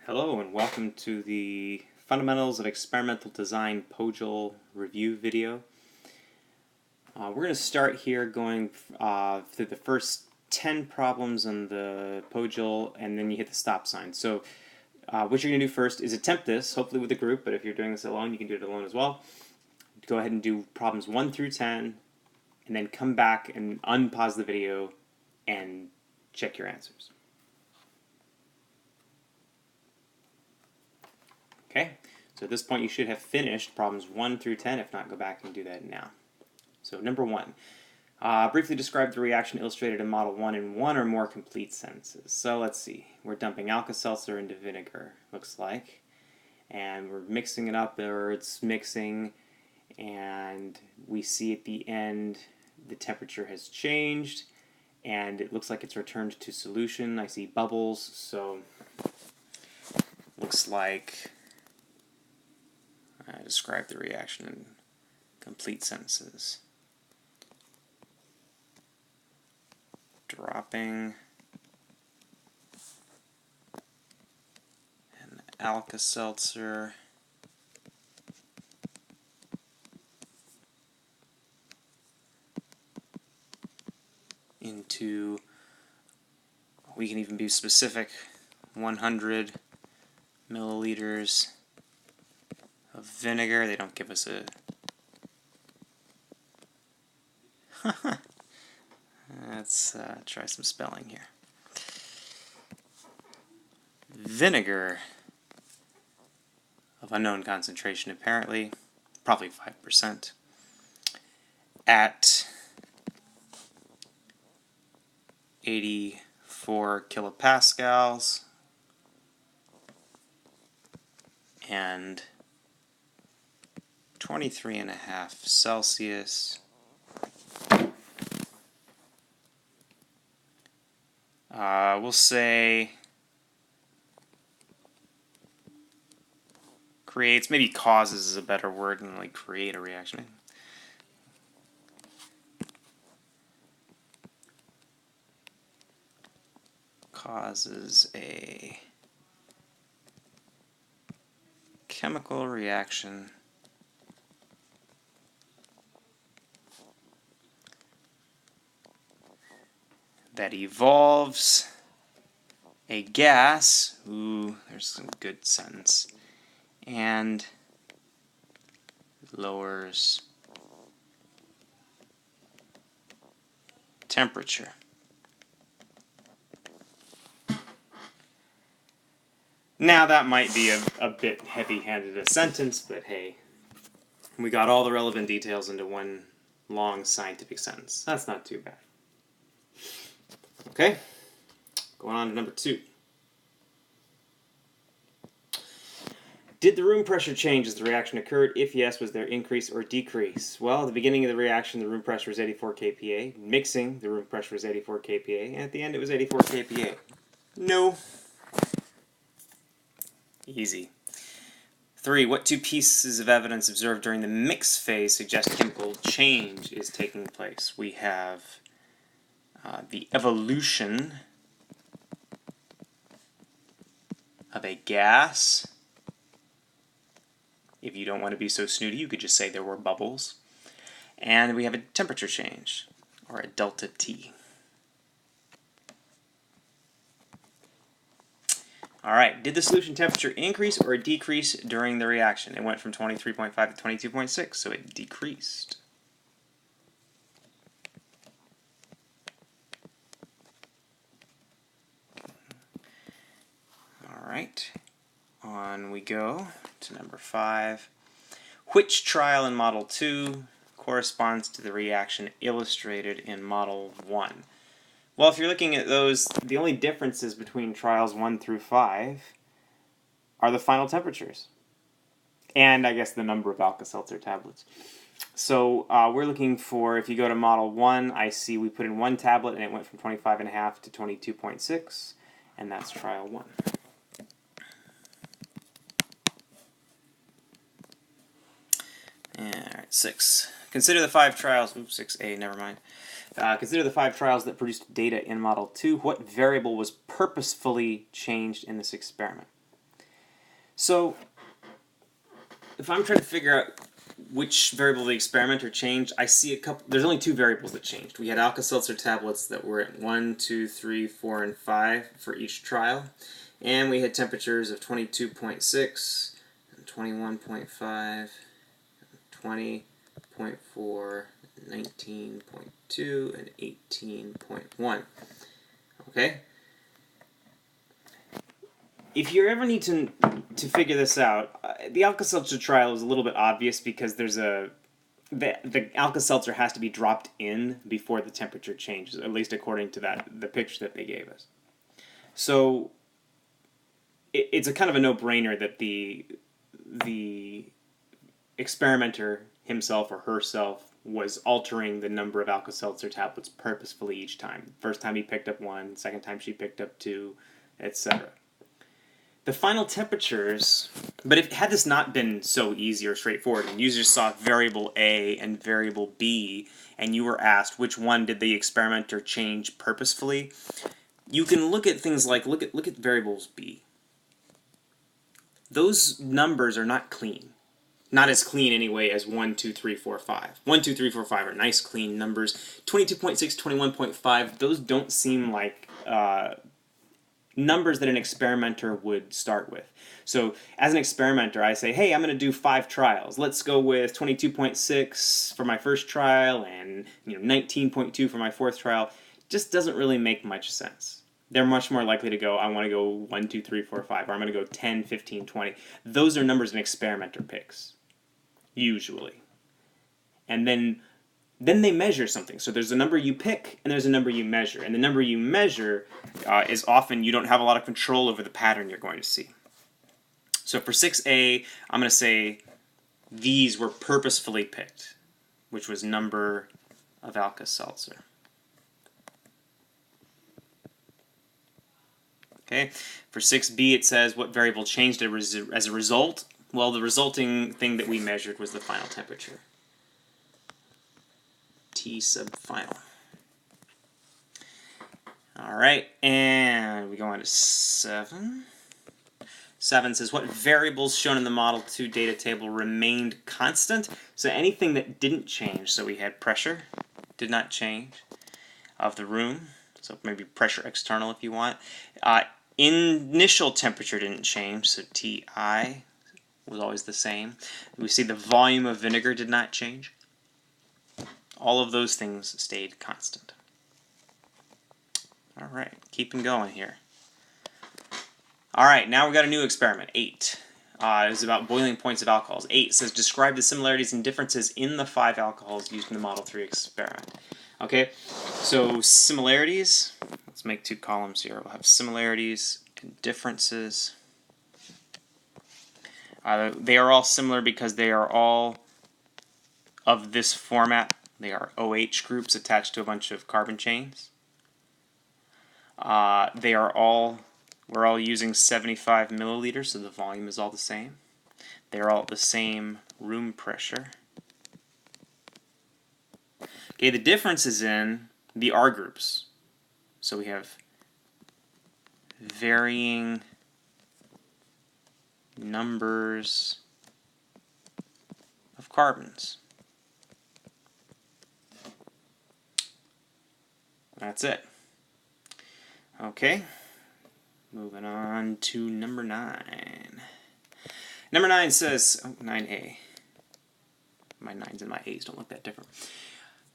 Hello and welcome to the Fundamentals of Experimental Design POJL review video. We're going to start here going through the first 10 problems on the POJL, and then you hit the stop sign. So what you're going to do first is attempt this, hopefully with a group, but if you're doing this alone, you can do it alone as well. Go ahead and do problems 1 through 10, and then come back and unpause the video and check your answers. Okay, so at this point you should have finished problems 1 through 10. If not, go back and do that now. So number 1, briefly describe the reaction illustrated in Model 1 in one or more complete sentences. So let's see, we're dumping Alka-Seltzer into vinegar, looks like, and we're mixing it up, or it's mixing, and we see at the end the temperature has changed, and it looks like it's returned to solution. I see bubbles, so looks like describe the reaction in complete sentences. Dropping an Alka-Seltzer into, we can even be specific, 100 milliliters of vinegar. They don't give us a let's try some spelling here. Vinegar of unknown concentration, apparently, probably 5%, at 84 kilopascals and 23.5 Celsius. We'll say creates, maybe causes is a better word than like create a reaction. Causes a chemical reaction that evolves a gas, ooh, there's some good sentence, and lowers temperature. Now that might be a bit heavy-handed a sentence, but hey, we got all the relevant details into one long scientific sentence. That's not too bad. Okay, going on to number 2. Did the room pressure change as the reaction occurred? If yes, was there increase or decrease? Well, at the beginning of the reaction, the room pressure was 84 kPa. Mixing, the room pressure was 84 kPa. And at the end, it was 84 kPa. No. Easy. 3. What 2 pieces of evidence observed during the mix phase suggest chemical change is taking place? We have the evolution of a gas. If you don't want to be so snooty, you could just say there were bubbles. And we have a temperature change, or a delta T. Alright, did the solution temperature increase or decrease during the reaction? It went from 23.5 to 22.6, so it decreased. Alright, on we go to number 5. Which trial in Model 2 corresponds to the reaction illustrated in Model 1? Well, if you're looking at those, the only differences between trials 1 through 5 are the final temperatures. And I guess the number of Alka-Seltzer tablets. So we're looking for, if you go to Model 1, I see we put in 1 tablet and it went from 25.5 to 22.6, and that's trial 1. Alright, 6. Consider the 5 trials, oops, 6A, never mind. Consider the 5 trials that produced data in Model 2. What variable was purposefully changed in this experiment? So if I'm trying to figure out which variable of the experimenter changed, I see a couple. There's only two variables that changed. We had Alka-Seltzer tablets that were at 1, 2, 3, 4, and 5 for each trial, and we had temperatures of 22.6, and 21.5, 20.4, 19.2, and 18.1. Okay. If you ever need to figure this out, the Alka-Seltzer trial is a little bit obvious because there's the Alka-Seltzer has to be dropped in before the temperature changes, at least according to the picture that they gave us. So it's a kind of a no-brainer that the experimenter himself or herself was altering the number of Alka-Seltzer tablets purposefully each time. First time he picked up 1, second time she picked up 2, etc. The final temperatures, but had this not been so easy or straightforward, and you just saw variable A and variable B, and you were asked which one did the experimenter change purposefully, you can look at things like, look at variables B. Those numbers are not clean. Not as clean anyway as 1, 2, 3, 4, 5. 1, 2, 3, 4, 5 are nice clean numbers. 22.6, 21.5, those don't seem like numbers that an experimenter would start with. So as an experimenter, I say, hey, I'm going to do 5 trials. Let's go with 22.6 for my first trial and 19.2 for my fourth trial. Just doesn't really make much sense. They're much more likely to go, I want to go 1, 2, 3, 4, 5, or I'm going to go 10, 15, 20. Those are numbers an experimenter picks, usually. And then they measure something. So there's a number you pick, and there's a number you measure. And the number you measure is often you don't have a lot of control over the pattern you're going to see. So for 6A, I'm going to say these were purposefully picked, which was number of Alka-Seltzer. Okay. For 6B, it says what variable changed as a result. Well, the resulting thing that we measured was the final temperature. T sub final. Alright, and we go on to 7. 7 says what variables shown in the Model 2 data table remained constant. So anything that didn't change, so we had pressure, did not change, of the room, so maybe pressure external if you want. Initial temperature didn't change, so Ti was always the same. We see the volume of vinegar did not change. All of those things stayed constant. Alright, keeping going here. Alright, now we've got a new experiment, 8. It's about boiling points of alcohols. 8 says describe the similarities and differences in the 5 alcohols used in the Model 3 experiment. Okay, so similarities, let's make 2 columns here. We'll have similarities and differences. They are all similar because they are all of this format. They are OH groups attached to a bunch of carbon chains. We're all using 75 milliliters, so the volume is all the same. They're all at the same room pressure. Okay, the difference is in the R groups. So we have varying numbers of carbons. That's it. Okay, moving on to number 9. Number 9 says, 9A. My 9s and my A's don't look that different.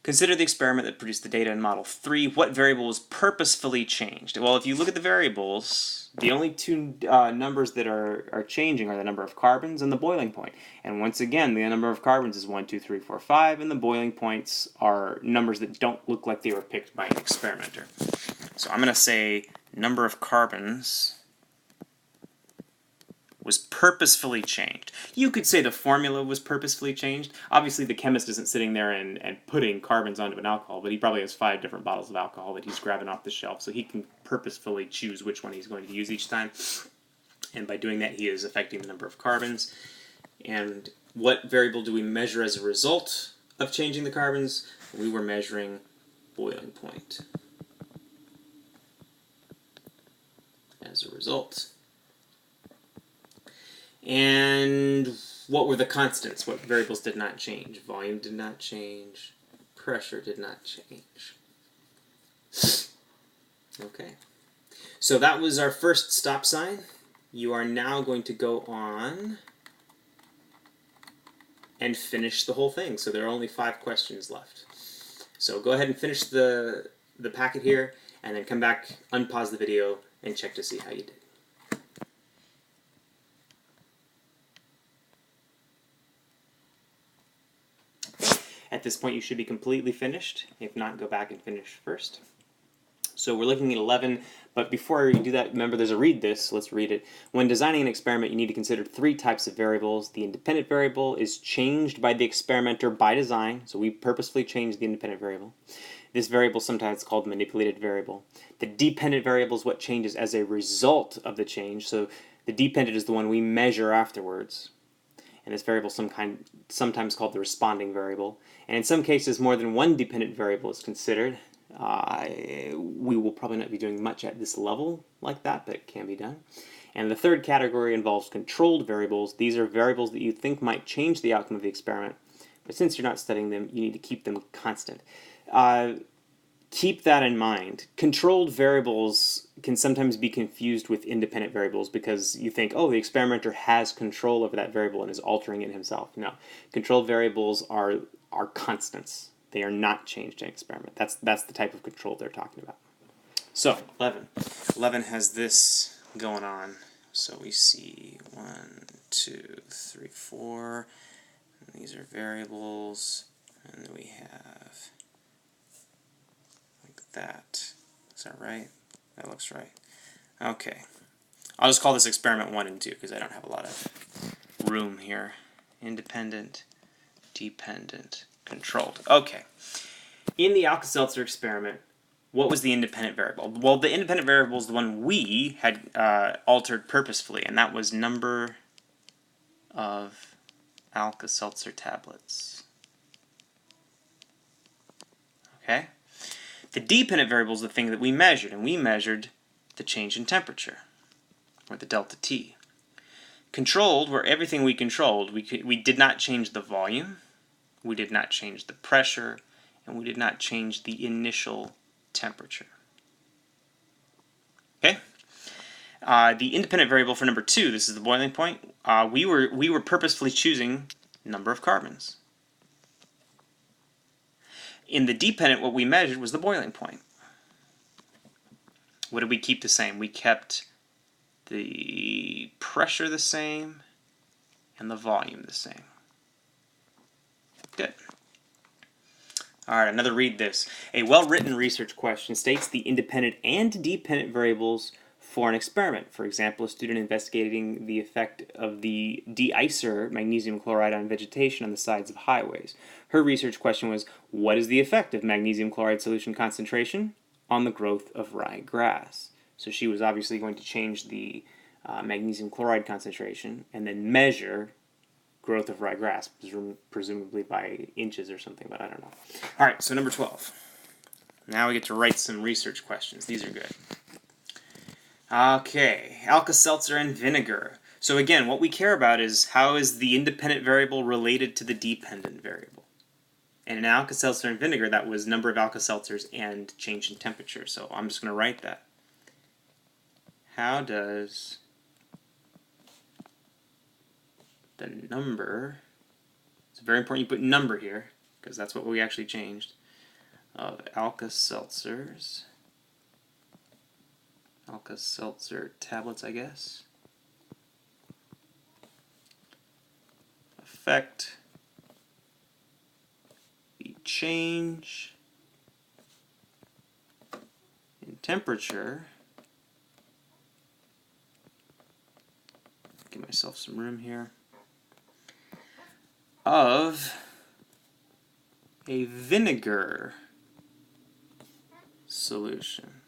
Consider the experiment that produced the data in Model 3. What variable was purposefully changed? Well, if you look at the variables, the only 2 numbers that are changing are the number of carbons and the boiling point. And once again, the number of carbons is 1, 2, 3, 4, 5, and the boiling points are numbers that don't look like they were picked by an experimenter. So I'm going to say number of carbons was purposefully changed. You could say the formula was purposefully changed. Obviously, the chemist isn't sitting there and putting carbons onto an alcohol, but he probably has 5 different bottles of alcohol that he's grabbing off the shelf, so he can purposefully choose which one he's going to use each time. And by doing that, he is affecting the number of carbons. And what variable do we measure as a result of changing the carbons? We were measuring boiling point as a result. And what were the constants? What variables did not change? Volume did not change. Pressure did not change. Okay. So that was our first stop sign. You are now going to go on and finish the whole thing. So there are only 5 questions left. So go ahead and finish the packet here, and then come back, unpause the video, and check to see how you did. At this point, you should be completely finished. If not, go back and finish first. So we're looking at 11, but before you do that, remember there's a read this. Let's read it. When designing an experiment, you need to consider 3 types of variables. The independent variable is changed by the experimenter by design, so we purposefully changed the independent variable. This variable is sometimes called manipulated variable. The dependent variable is what changes as a result of the change, so the dependent is the one we measure afterwards. And this variable is sometimes called the responding variable. And in some cases, more than one dependent variable is considered. We will probably not be doing much at this level like that, but it can be done. And the third category involves controlled variables. These are variables that you think might change the outcome of the experiment, but since you're not studying them, you need to keep them constant. Keep that in mind. Controlled variables can sometimes be confused with independent variables because you think, oh, the experimenter has control over that variable and is altering it himself. No, controlled variables are constants. They are not changed in an experiment. That's the type of control they're talking about. So, 11. 11 has this going on. So we see 1, 2, 3, 4. And these are variables. And we have like that. Is that right? That looks right. Okay. I'll just call this experiment 1 and 2 because I don't have a lot of room here. Independent, dependent, controlled. Okay. In the Alka-Seltzer experiment, what was the independent variable? Well, the independent variable is the one we had altered purposefully, and that was number of Alka-Seltzer tablets. Okay? The dependent variable is the thing that we measured, and we measured the change in temperature, or the delta T. Controlled were everything we controlled. We did not change the volume, we did not change the pressure, and we did not change the initial temperature. Okay? The independent variable for number 2, this is the boiling point, we were purposefully choosing number of carbons. In the dependent, what we measured was the boiling point. What did we keep the same? We kept the pressure the same and the volume the same. Good. All right, another read this. A well-written research question states the independent and dependent variables for an experiment. For example, a student investigating the effect of the de-icer magnesium chloride on vegetation on the sides of highways. Her research question was, what is the effect of magnesium chloride solution concentration on the growth of ryegrass? So she was obviously going to change the magnesium chloride concentration and then measure growth of ryegrass, presumably by inches or something, but I don't know. All right, so number 12. Now we get to write some research questions. These are good. Okay, Alka-Seltzer and vinegar. So again, what we care about is how is the independent variable related to the dependent variable. And in Alka-Seltzer and vinegar, that was number of Alka-Seltzers and change in temperature. So I'm just going to write that. How does the number, it's very important you put number here, because that's what we actually changed, of Alka-Seltzers, Alka-Seltzer tablets, I guess, affect the change in temperature. Give myself some room here. Of a vinegar solution.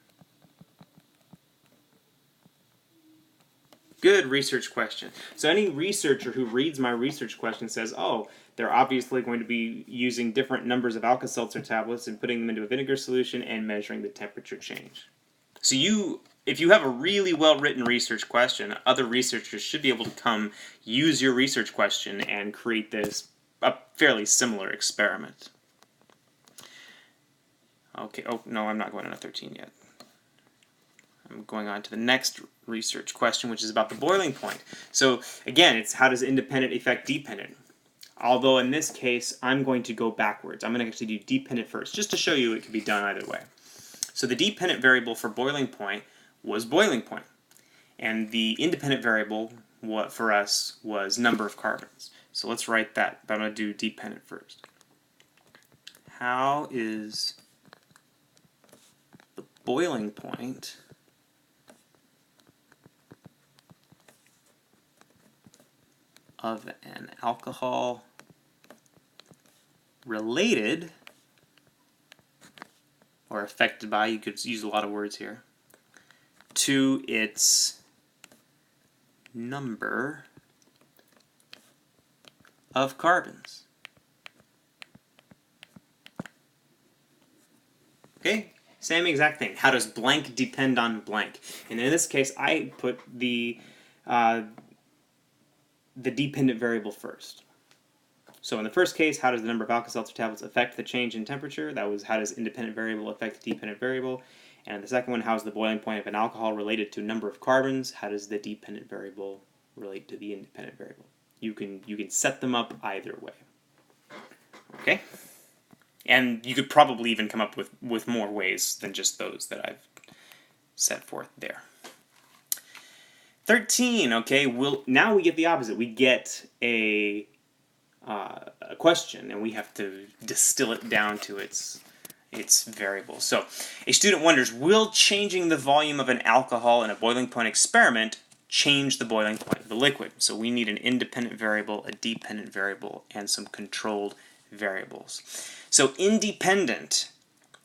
Good research question. So any researcher who reads my research question says, oh, they're obviously going to be using different numbers of Alka-Seltzer tablets and putting them into a vinegar solution and measuring the temperature change. So you if you have a really well-written research question, other researchers should be able to come use your research question and create a fairly similar experiment. Okay, oh no, I'm not going on to 13 yet. I'm going on to the next research question, which is about the boiling point. So again, it's how does independent affect dependent? Although in this case, I'm going to go backwards. I'm going to actually do dependent first, just to show you it can be done either way. So the dependent variable for boiling point was boiling point. And the independent variable for us was number of carbons. So let's write that, but I'm going to do dependent first. How is the boiling point of an alcohol related or affected by, you could use a lot of words here, to its number of carbons? Okay, same exact thing. How does blank depend on blank? And in this case, I put the dependent variable first. So in the first case, how does the number of Alka-Seltzer tablets affect the change in temperature? That was how does independent variable affect the dependent variable? And the second one, how is the boiling point of an alcohol related to number of carbons? How does the dependent variable relate to the independent variable? You can set them up either way. Okay? And you could probably even come up with more ways than just those that I've set forth there. 13, okay, now we get the opposite. We get a question, and we have to distill it down to its variables. So, a student wonders, will changing the volume of an alcohol in a boiling point experiment change the boiling point of the liquid? So we need an independent variable, a dependent variable, and some controlled variables. So independent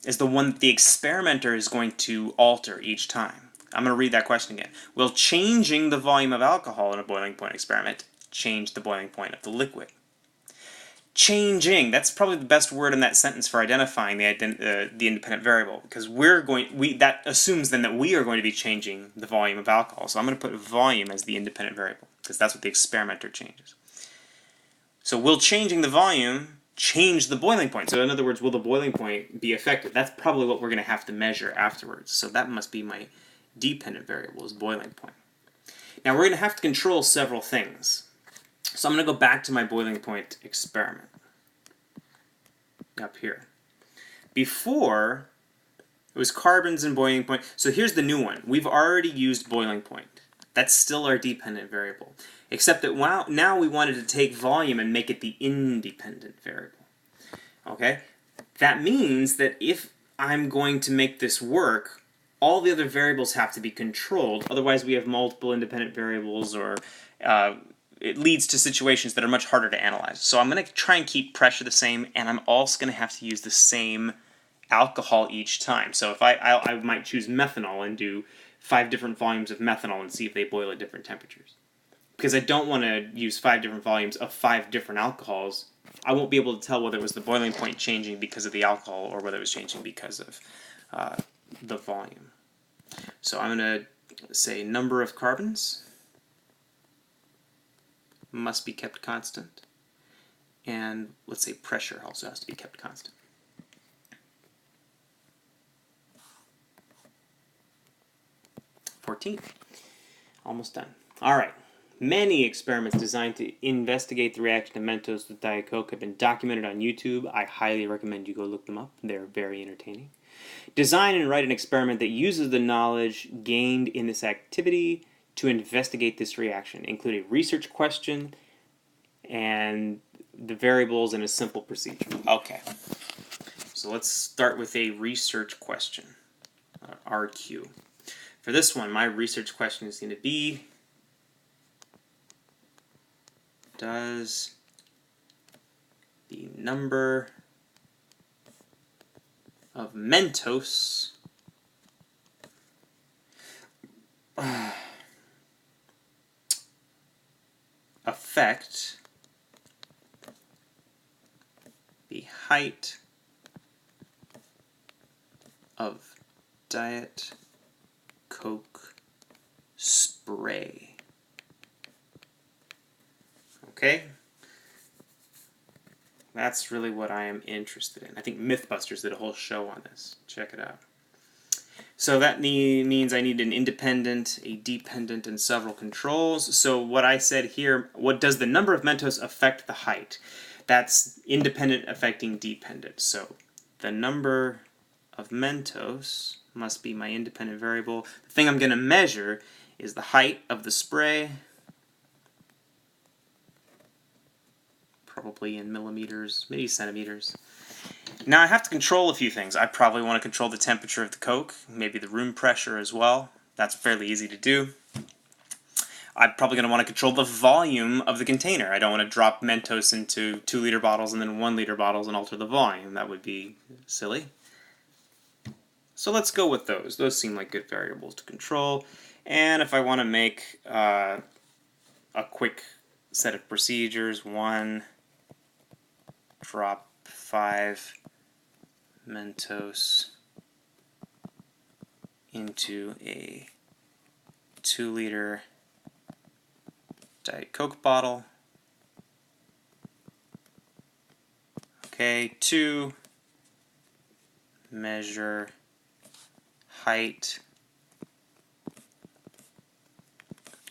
is the one that the experimenter is going to alter each time. I'm going to read that question again. Will changing the volume of alcohol in a boiling point experiment change the boiling point of the liquid? Changing, that's probably the best word in that sentence for identifying the independent variable, because that assumes then that we are going to be changing the volume of alcohol. So I'm going to put volume as the independent variable, because that's what the experimenter changes. So will changing the volume change the boiling point? So in other words, will the boiling point be affected? That's probably what we're going to have to measure afterwards. So that must be my dependent variable, is boiling point. Now we're going to have to control several things. So I'm going to go back to my boiling point experiment up here. Before, it was carbons and boiling point. So here's the new one. We've already used boiling point. That's still our dependent variable. Except that now we wanted to take volume and make it the independent variable. Okay? That means that if I'm going to make this work, all the other variables have to be controlled. Otherwise, we have multiple independent variables, or it leads to situations that are much harder to analyze. So I'm going to try and keep pressure the same, and I'm also going to have to use the same alcohol each time. So if I might choose methanol and do 5 different volumes of methanol and see if they boil at different temperatures. Because I don't want to use 5 different volumes of 5 different alcohols. I won't be able to tell whether it was the boiling point changing because of the alcohol or whether it was changing because of the volume. So I'm going to say number of carbons must be kept constant, and let's say pressure also has to be kept constant. Almost done. Alright. Many experiments designed to investigate the reaction of Mentos with Diet Coke have been documented on YouTube. I highly recommend you go look them up. They're very entertaining. Design and write an experiment that uses the knowledge gained in this activity to investigate this reaction. Include a research question and the variables in a simple procedure. Okay. So let's start with a research question, RQ. For this one, my research question is going to be, does the number of Mentos affect the height of Diet Coke spray. Okay? That's really what I am interested in. I think Mythbusters did a whole show on this. Check it out. So that means I need an independent, a dependent, and several controls. So what I said here, what does the number of Mentos affect the height? That's independent affecting dependent. So the number of Mentos must be my independent variable. The thing I'm going to measure is the height of the spray, probably in millimeters, maybe centimeters. Now I have to control a few things. I probably want to control the temperature of the Coke, maybe the room pressure as well. That's fairly easy to do. I'm probably going to want to control the volume of the container. I don't want to drop Mentos into 2-liter bottles and then 1-liter bottles and alter the volume. That would be silly. So let's go with those. Those seem like good variables to control. And if I want to make a quick set of procedures, 1, drop 5 Mentos into a 2-liter Diet Coke bottle. Okay, 2, measure height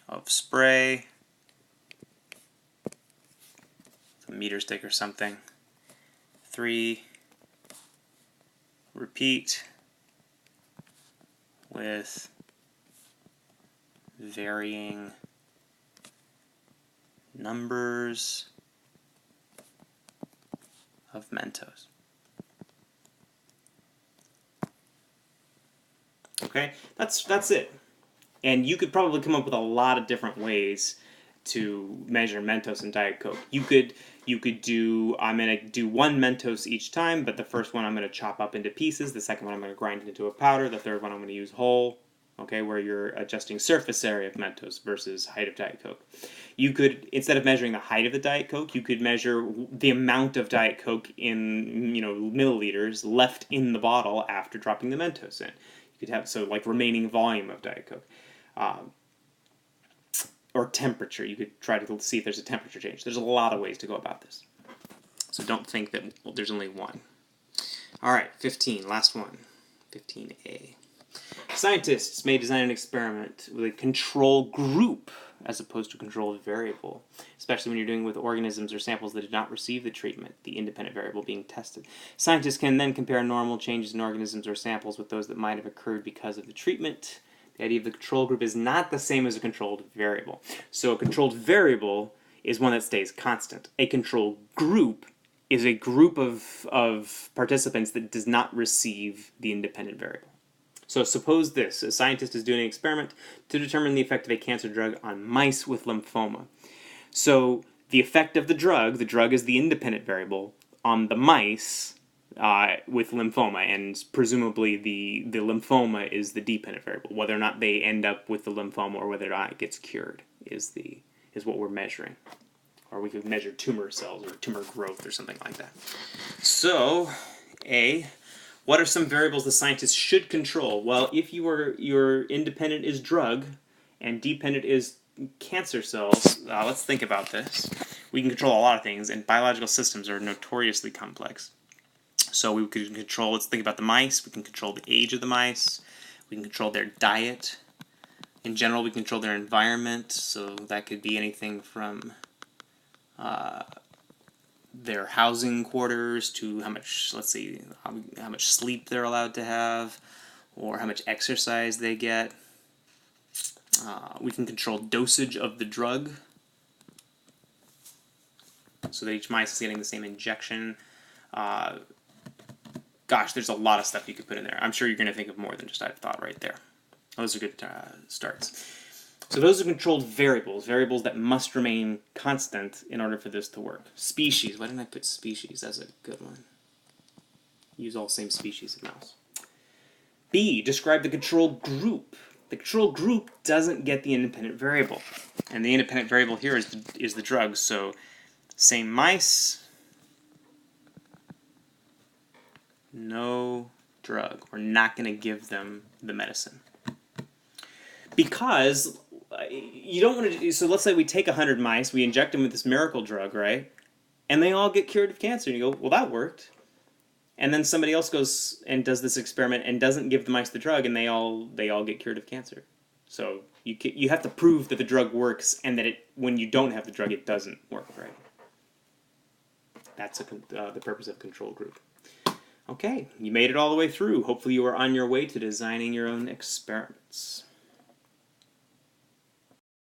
of spray, a meter stick or something. 3, repeat with varying numbers of Mentos. Okay, that's it. And you could probably come up with a lot of different ways to measure Mentos and Diet Coke. You could do, I'm going to do 1 Mentos each time, but the first one I'm going to chop up into pieces, the second one I'm going to grind into a powder, the third one I'm going to use whole, okay, where you're adjusting surface area of Mentos versus height of Diet Coke. You could, instead of measuring the height of the Diet Coke, you could measure the amount of Diet Coke in, milliliters left in the bottle after dropping the Mentos in. You could have, so like remaining volume of Diet Coke. Or temperature. You could try to see if there's a temperature change. There's a lot of ways to go about this. So don't think that there's only one. All right, 15, last one. 15A. Scientists may design an experiment with a control group as opposed to control variable, especially when you're dealing with organisms or samples that did not receive the treatment, the independent variable being tested. Scientists can then compare normal changes in organisms or samples with those that might have occurred because of the treatment. The idea of the control group is not the same as a controlled variable. So a controlled variable is one that stays constant. A control group is a group of participants that does not receive the independent variable. So suppose this, a scientist is doing an experiment to determine the effect of a cancer drug on mice with lymphoma. So the effect of the drug is the independent variable, on the mice with lymphoma, and presumably the lymphoma is the dependent variable. Whether or not they end up with the lymphoma or whether or not it gets cured is what we're measuring. Or we could measure tumor cells or tumor growth or something like that. So, A, what are some variables the scientists should control? Well, if your independent is drug and dependent is cancer cells, let's think about this. We can control a lot of things, and biological systems are notoriously complex. So we can control, let's think about the mice, we can control the age of the mice, we can control their diet. In general, we control their environment, so that could be anything from their housing quarters to how much, let's see, how much sleep they're allowed to have, or how much exercise they get. We can control dosage of the drug, so that each mice is getting the same injection. Gosh, there's a lot of stuff you could put in there. I'm sure you're going to think of more than just I thought right there. Those are good starts. So those are controlled variables, variables that must remain constant in order for this to work. Species. Why didn't I put species as a good one? Use all same species of mouse. B, describe the control group. The control group doesn't get the independent variable. And the independent variable here is the drug. So same mice, no drug. We're not going to give them the medicine. Because you don't want to. So let's say we take 100 mice, we inject them with this miracle drug, right? And they all get cured of cancer. And you go, well, that worked. And then somebody else goes and does this experiment and doesn't give the mice the drug, and they all get cured of cancer. So you have to prove that the drug works, and that when you don't have the drug, it doesn't work, right? That's the purpose of control group. Okay, you made it all the way through. Hopefully you are on your way to designing your own experiments.